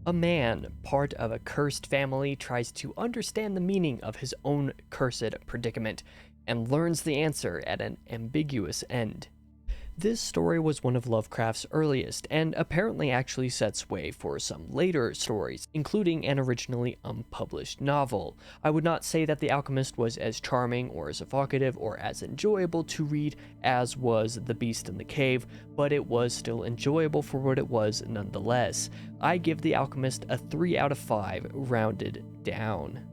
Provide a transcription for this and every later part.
A man, part of a cursed family, tries to understand the meaning of his own cursed predicament and learns the answer at an ambiguous end. This story was one of Lovecraft's earliest, and apparently actually sets way for some later stories, including an originally unpublished novel. I would not say that The Alchemist was as charming or as evocative or as enjoyable to read as was The Beast in the Cave, but it was still enjoyable for what it was nonetheless. I give The Alchemist a 3 out of 5, rounded down.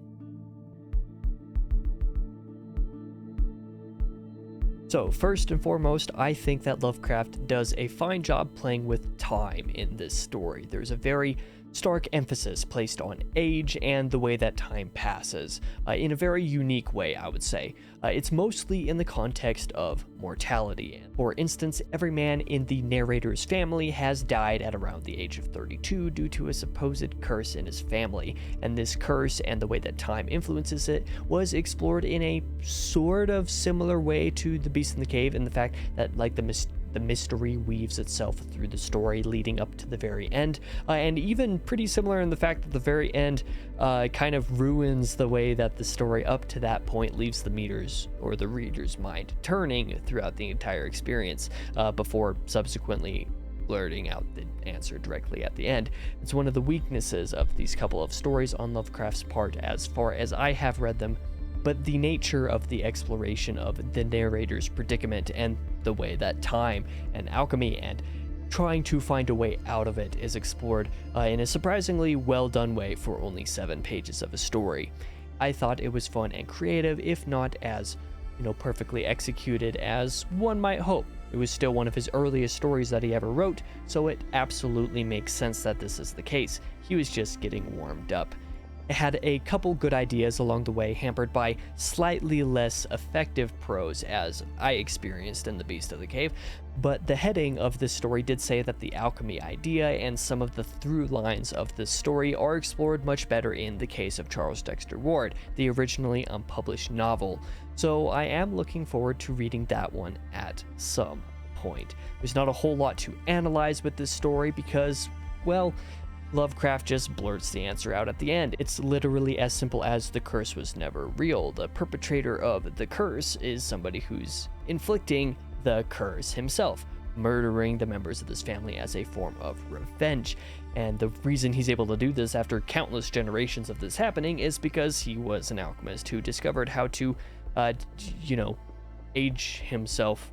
So, first and foremost, I think that Lovecraft does a fine job playing with time in this story. There's a very stark emphasis placed on age and the way that time passes, in a very unique way, I would say. It's mostly in the context of mortality. For instance, every man in the narrator's family has died at around the age of 32 due to a supposed curse in his family, and this curse and the way that time influences it was explored in a sort of similar way to The Beast in the Cave, in the fact that, like, the mystery weaves itself through the story leading up to the very end, and even pretty similar in the fact that the very end kind of ruins the way that the story up to that point leaves the reader's mind turning throughout the entire experience, before subsequently blurting out the answer directly at the end. It's one of the weaknesses of these couple of stories on Lovecraft's part as far as I have read them, but the nature of the exploration of the narrator's predicament and the way that time and alchemy and trying to find a way out of it is explored in a surprisingly well done way for only 7 pages of a story. I thought it was fun and creative, if not as, perfectly executed as one might hope. It was still one of his earliest stories that he ever wrote, so it absolutely makes sense that this is the case. He was just getting warmed up. It had a couple good ideas along the way, hampered by slightly less effective prose, as I experienced in The Beast of the Cave, but the heading of this story did say that the alchemy idea and some of the through lines of the story are explored much better in the case of Charles Dexter Ward, the originally unpublished novel, so I am looking forward to reading that one at some point. There's not a whole lot to analyze with this story because, well, Lovecraft just blurts the answer out at the end. It's literally as simple as the curse was never real. The perpetrator of the curse is somebody who's inflicting the curse himself, murdering the members of this family as a form of revenge. And the reason he's able to do this after countless generations of this happening is because he was an alchemist who discovered how to, age himself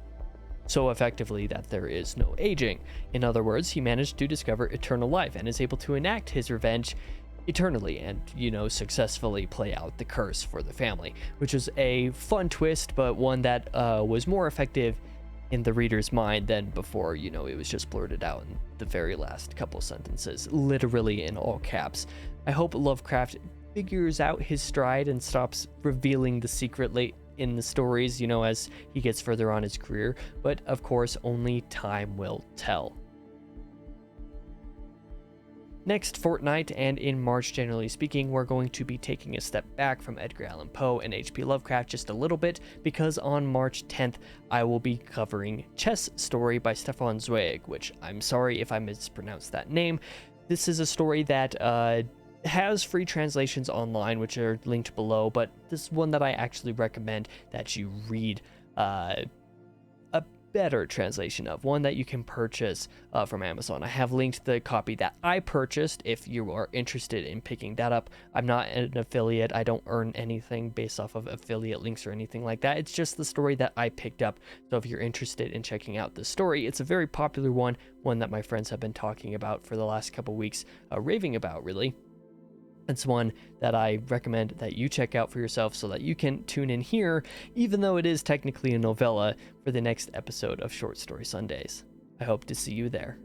so effectively that there is no aging. In other words, he managed to discover eternal life and is able to enact his revenge eternally and, successfully play out the curse for the family, which is a fun twist, but one that was more effective in the reader's mind than before, it was just blurted out in the very last couple sentences, literally in all caps. I hope Lovecraft figures out his stride and stops revealing the secret late in the stories, as he gets further on his career, but of course, only time will tell. Next fortnight, and in March generally speaking, we're going to be taking a step back from Edgar Allan Poe and H.P. Lovecraft just a little bit, because on March 10th, I will be covering Chess Story by Stefan Zweig, which I'm sorry if I mispronounced that name. This is a story that has free translations online, which are linked below, but this is one that I actually recommend that you read a better translation of, one that you can purchase from Amazon. I have linked the copy that I purchased if you are interested in picking that up. I'm not an affiliate. I don't earn anything based off of affiliate links or anything like that. It's just the story that I picked up. So if you're interested in checking out the story, it's a very popular one that my friends have been talking about for the last couple weeks, raving about, really. It's one that I recommend that you check out for yourself so that you can tune in here, even though it is technically a novella, for the next episode of Short Story Sundays. I hope to see you there.